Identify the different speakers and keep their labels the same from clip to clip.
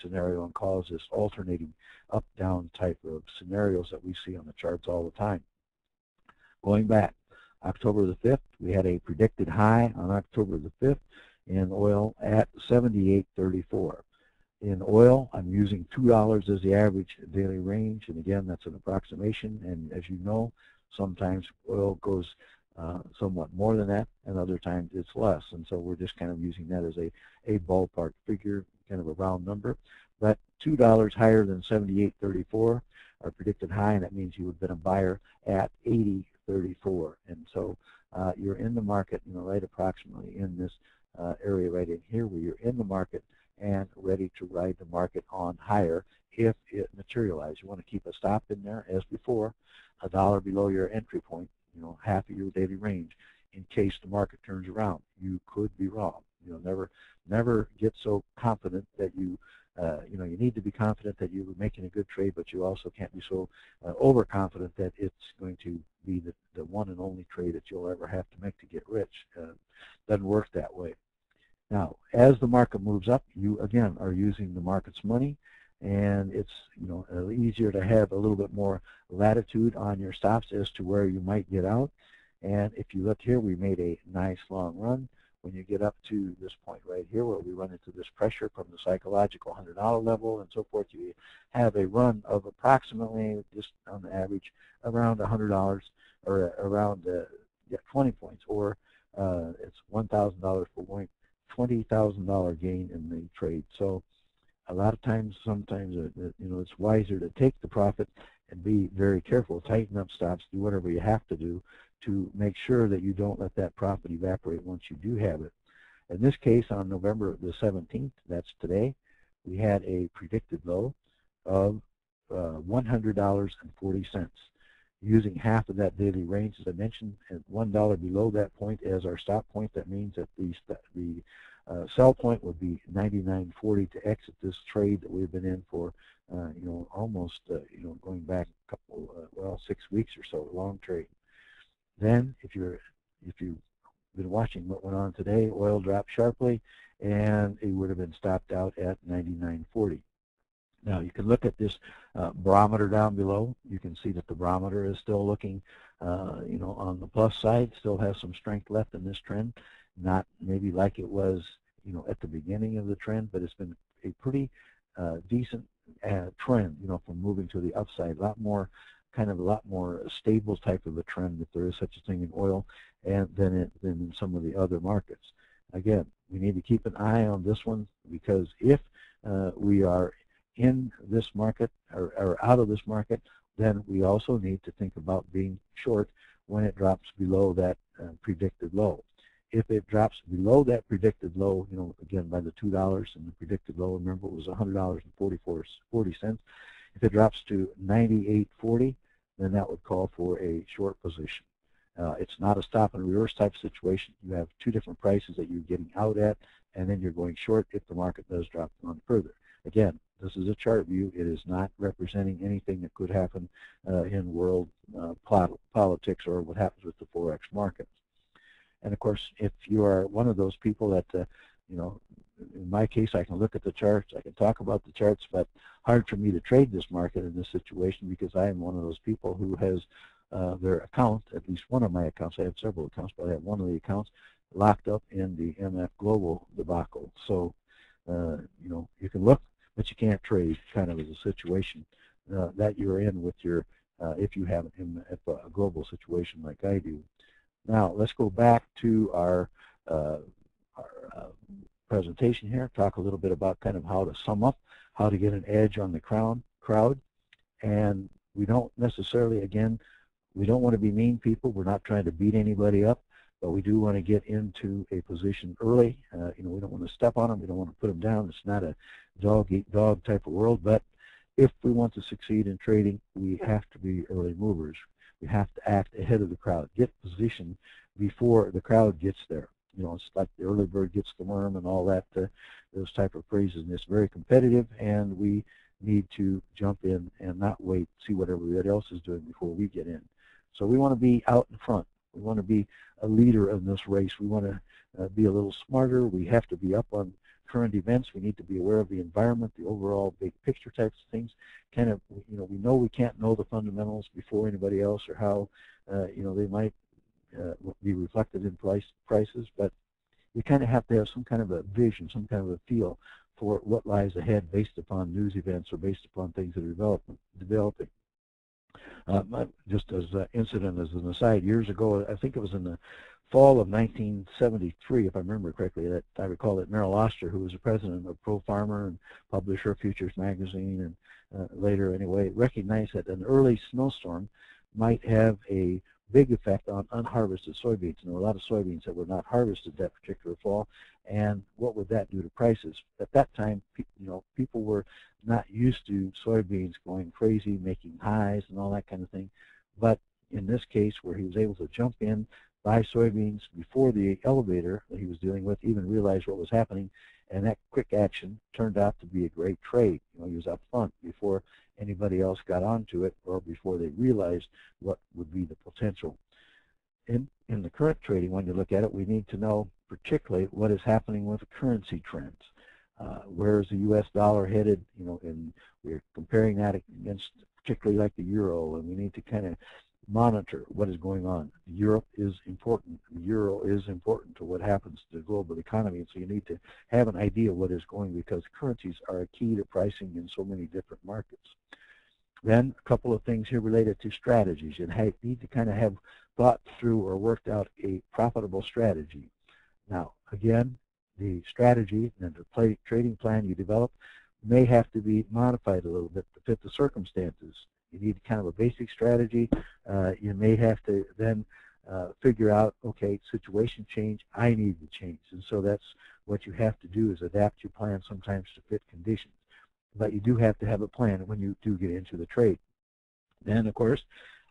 Speaker 1: scenario and cause this alternating up-down type of scenarios that we see on the charts all the time. Going back, October the 5th, we had a predicted high on October the 5th in oil at 78.34. In oil, I'm using $2 as the average daily range, and again, that's an approximation, and as you know, sometimes oil goes somewhat more than that, and other times it's less, and so we're just kind of using that as a ballpark figure, kind of a round number. But $2 higher than 78.34, our predicted high, and that means you would have been a buyer at 80.34, and so you're in the market, right approximately in this area right in here, where you're in the market and ready to ride the market on higher if it materializes. You want to keep a stop in there as before, $1 below your entry point, half of your daily range, in case the market turns around. You could be wrong. Never get so confident that you need to be confident that you're making a good trade, but you also can't be so overconfident that it's going to be the one and only trade that you'll ever have to make to get rich. Doesn't work that way. Now, as the market moves up, you again are using the market's money, and it's easier to have a little bit more latitude on your stops as to where you might get out. And if you look here, we made a nice long run. When you get up to this point right here, where we run into this pressure from the psychological $100 level and so forth, you have a run of approximately, just on the average, around $100 or around 20 points, or it's $1,000 per point, $20,000 gain in the trade. So a lot of times, sometimes it's wiser to take the profit and be very careful, tighten up stops, do whatever you have to do to make sure that you don't let that profit evaporate once you do have it. In this case, on November the 17th, that's today, we had a predicted low of $100.40. Using half of that daily range, as I mentioned, at $1 below that point as our stop point, that means that the sell point would be 99.40 to exit this trade that we've been in for, almost, going back a couple, 6 weeks or so, long trade. Then, if you've been watching what went on today, oil dropped sharply, and it would have been stopped out at 99.40. Now, you can look at this barometer down below. You can see that the barometer is still looking, on the plus side, still has some strength left in this trend. Not maybe like it was, at the beginning of the trend, but it's been a pretty decent trend, from moving to the upside. A lot more stable type of a trend, if there is such a thing in oil, and than in some of the other markets. Again, we need to keep an eye on this one, because if we are in this market or out of this market, then we also need to think about being short when it drops below that predicted low. If it drops below that predicted low, again by the $2, and the predicted low, remember, it was $100.40. If it drops to 98.40, then that would call for a short position. It's not a stop and reverse type situation. You have two different prices that you're getting out at, and then you're going short if the market does drop on further. Again, this is a chart view. It is not representing anything that could happen in world politics or what happens with the Forex market. And of course, if you are one of those people that, in my case, I can look at the charts, I can talk about the charts, but hard for me to trade this market in this situation, because I am one of those people who has their account, at least one of my accounts, I have several accounts, but I have one of the accounts locked up in the MF Global debacle. So, you can look, but you can't trade, kind of as a situation that you're in with your, if you have a global situation like I do. Now, let's go back to our presentation here, talk a little bit about kind of how to sum up, how to get an edge on the crowd. And we don't necessarily, again, we don't want to be mean people. We're not trying to beat anybody up, but we do want to get into a position early. We don't want to step on them. We don't want to put them down. It's not a dog-eat-dog type of world, but if we want to succeed in trading, we have to be early movers. We have to act ahead of the crowd, get positioned before the crowd gets there. It's like the early bird gets the worm and all that, those type of phrases. And it's very competitive, and we need to jump in and not wait, see what everybody else is doing before we get in. So we want to be out in front. We want to be a leader in this race. We want to be a little smarter. We have to be up on current events. We need to be aware of the environment, the overall big picture types of things. Kind of, we know we can't know the fundamentals before anybody else, or how, they might be reflected in prices, but you kind of have to have some kind of a vision, some kind of a feel for what lies ahead based upon news events or based upon things that are developing. Just as an incident, as an aside, years ago, I think it was in the fall of 1973, if I remember correctly, that I recall that Merrill Oster, who was the president of Pro Farmer and publisher of Futures Magazine, and later anyway, recognized that an early snowstorm might have a big effect on unharvested soybeans. And there were a lot of soybeans that were not harvested that particular fall, and what would that do to prices? At that time, people were not used to soybeans going crazy, making highs and all that kind of thing. But in this case, where he was able to jump in, buy soybeans before the elevator that he was dealing with even realized what was happening, and that quick action turned out to be a great trade. He was up front before anybody else got onto it, or before they realized what would be the potential. In the current trading, when you look at it, we need to know particularly what is happening with currency trends. Where is the U.S. dollar headed? And we're comparing that against particularly like the euro, and we need to kind of monitor what is going on. Europe is important. The euro is important to what happens to the global economy, and so you need to have an idea what is going, because currencies are a key to pricing in so many different markets. Then a couple of things here related to strategies. You need to kind of have thought through or worked out a profitable strategy. Now, again, the strategy and the trading plan you develop may have to be modified a little bit to fit the circumstances. You need kind of a basic strategy. You may have to then figure out, okay, situation change, I need to change. And so that's what you have to do, is adapt your plan sometimes to fit conditions. But you do have to have a plan when you do get into the trade. Then, of course,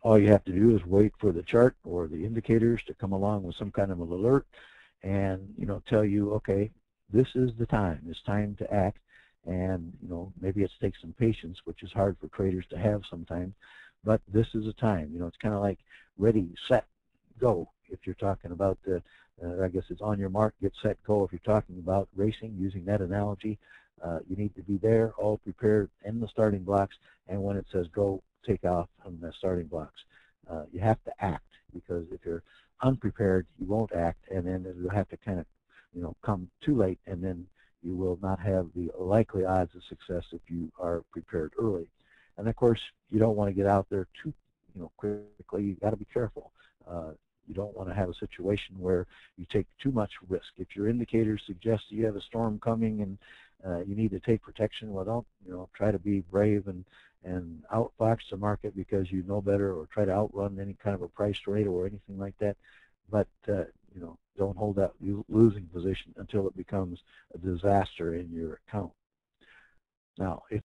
Speaker 1: all you have to do is wait for the chart or the indicators to come along with some kind of an alert and, tell you, okay, this is the time. It's time to act. And, maybe it takes some patience, which is hard for traders to have sometimes, but this is a time. It's kind of like ready, set, go. If you're talking about I guess it's on your mark, get set, go. If you're talking about racing, using that analogy, you need to be there, all prepared in the starting blocks, and when it says go, take off from the starting blocks. You have to act, because if you're unprepared, you won't act, and then you'll have to kind of, come too late, and then you will not have the likely odds of success if you are prepared early. And of course, you don't want to get out there too, quickly. You got to be careful. You don't want to have a situation where you take too much risk. If your indicators suggest you have a storm coming and you need to take protection, well, don't, try to be brave and outfox the market because you know better, or try to outrun any kind of a price rate or anything like that. But don't hold that losing position until it becomes a disaster in your account. Now, if